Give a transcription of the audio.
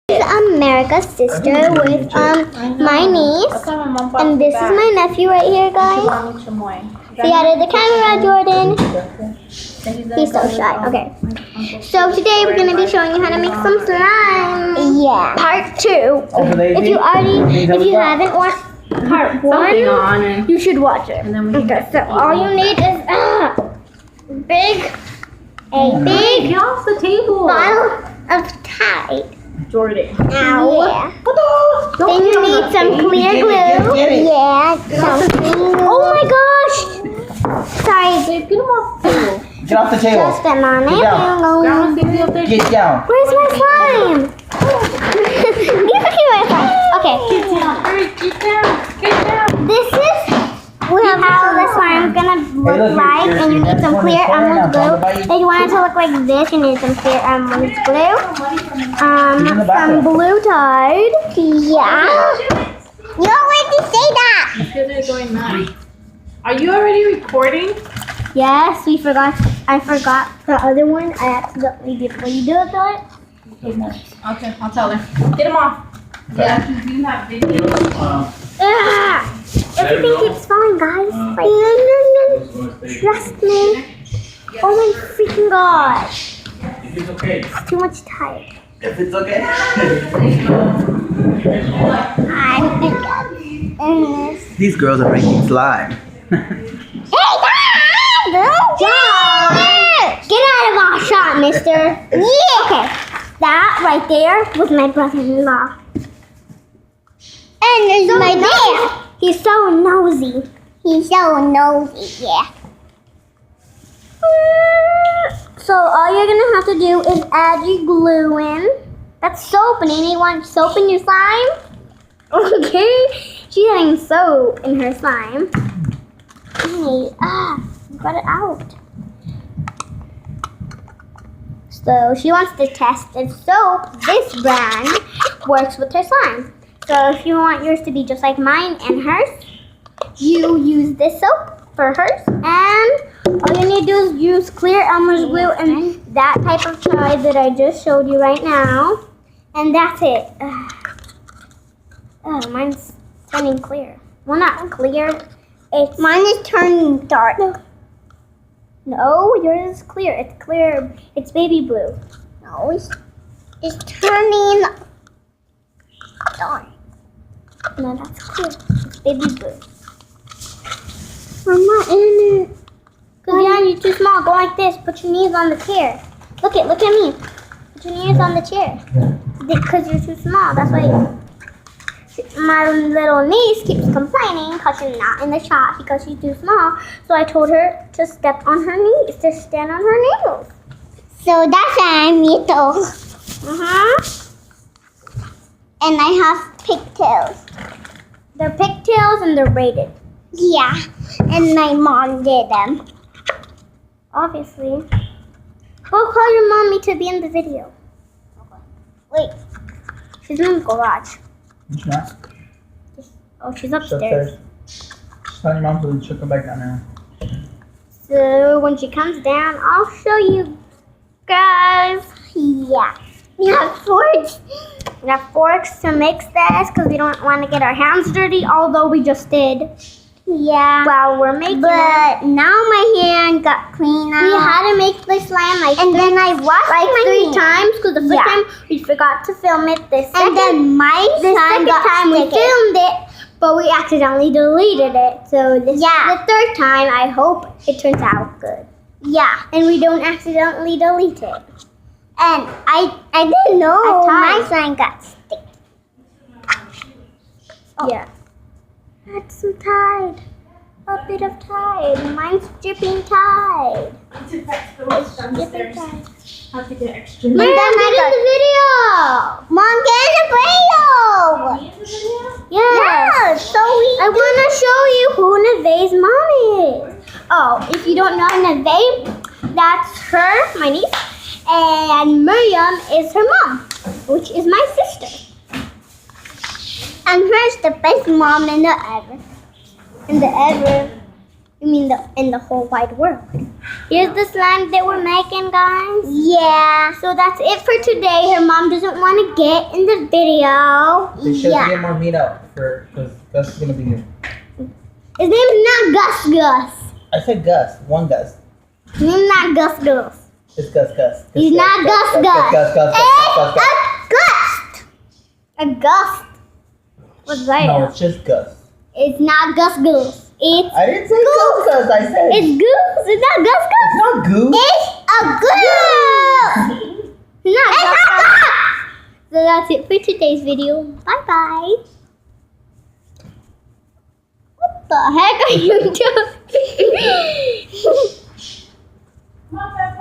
This is America's sister with my niece, and this is my nephew right here, guys. Say hi to the camera, Jordan. He's so shy. Okay. So today we're gonna be showing you how to make some slime. Yeah. Part 2. If you haven't watched part 1, you should watch it. Okay. So all you need is a big Get off the table. bottle of Tide. Jordan. Ow. Yeah. Then you need some clear glue. Yeah. Oh my gosh. Sorry. Get him off the table. Get off the table. Just a moment. Grandma, see up there. Get down. Where's my slime? Here's my slime. Okay. Get down. Get down. This is how the slime is gonna look like, and you need some clear Elmer's glue. If you want it to look like this, you need some clear Elmer's glue. Some blue Tide. Yeah. You already say that. They're going nuts. Are you already recording? Yes, I forgot the other one. I accidentally did. Will you do it, though? Okay, I'll tell her. Get him off. Yeah, you have video. Everything keeps falling, guys. Trust me. Oh my freaking gosh. If it's okay. It's too much Tide. If it's okay. I'm this. These girls are making slime. Hey, Dad! Get out of our shot, mister. Yeah. Okay. That right there was my brother-in-law. And there's my dad. He's so nosy. Yeah. So all you're gonna have to do is add your glue in. That's soap, and you want soap in your slime? Okay. She's adding soap in her slime. Hey, got it out. So she wants to test if soap, this brand, works with her slime. So if you want yours to be just like mine and hers, you use this soap for hers, and all you need to do is use clear Elmer's glue and that type of Tide that I just showed you right now, and that's it. Oh, mine's turning clear. Well, not clear. Mine is turning dark. No, yours is clear. It's clear. It's baby blue. No, it's turning dark. No, that's clear. It's baby blue. I'm not in it. Cause yeah, you're too small. Go like this. Put your knees on the chair. Look at me. Put your knees on the chair. Because you're too small. That's why. My little niece keeps complaining because she's not in the shot because she's too small. So I told her to step on her knees, to stand on her nails. So that's why I'm little. And I have pigtails. They're pigtails and they're braided. Yeah, and my mom did them. Obviously. Go call your mommy to be in the video. Wait, she's in the garage. She's not. Oh, she's upstairs. Just tell your mom to she'll come back down there. So when she comes down, I'll show you guys. Yeah. We have forks. We have forks to mix this because we don't want to get our hands dirty, although we just did. Yeah. While we're making it. Now my hand got clean. We had to make the slime then I washed like my 3 times because the first time we forgot to film it. The second time we filmed it, but we accidentally deleted it. So this is the 3rd time. I hope it turns out good. Yeah. And we don't accidentally delete it. And I didn't know my slime got sticky. Oh. Yeah. Add some Tide. A bit of Tide. Mine's dripping Tide. Dripping Tide. Have to get extra. Mom, get in the video. Mom, get in the video. Yes. So I want to show you who Neve's mom is. Oh, if you don't know Neve, that's her, my niece. And Miriam is her mom, which is my sister. And her's the best mom in the ever. In the whole wide world. Here's the slime that we're making, guys. Yeah. So that's it for today. Her mom doesn't want to get in the video. They should get more meat out because Gus is gonna be here. His name's not Gus Gus. I said Gus. One Gus. His name's not Gus Gus. It's Gus Gus. He's not Gus Gus. Gus Gus. It's a gust. What's that? No, it's just Gus. It's not Gus Gus. It's I didn't say Gus Gus. I said It's Goose. It's not Gus Gus. it's not Goose. It's a goose. It's not Gus Gus. So that's it for today's video. Bye bye. What the heck are you doing? Come on, Pepper.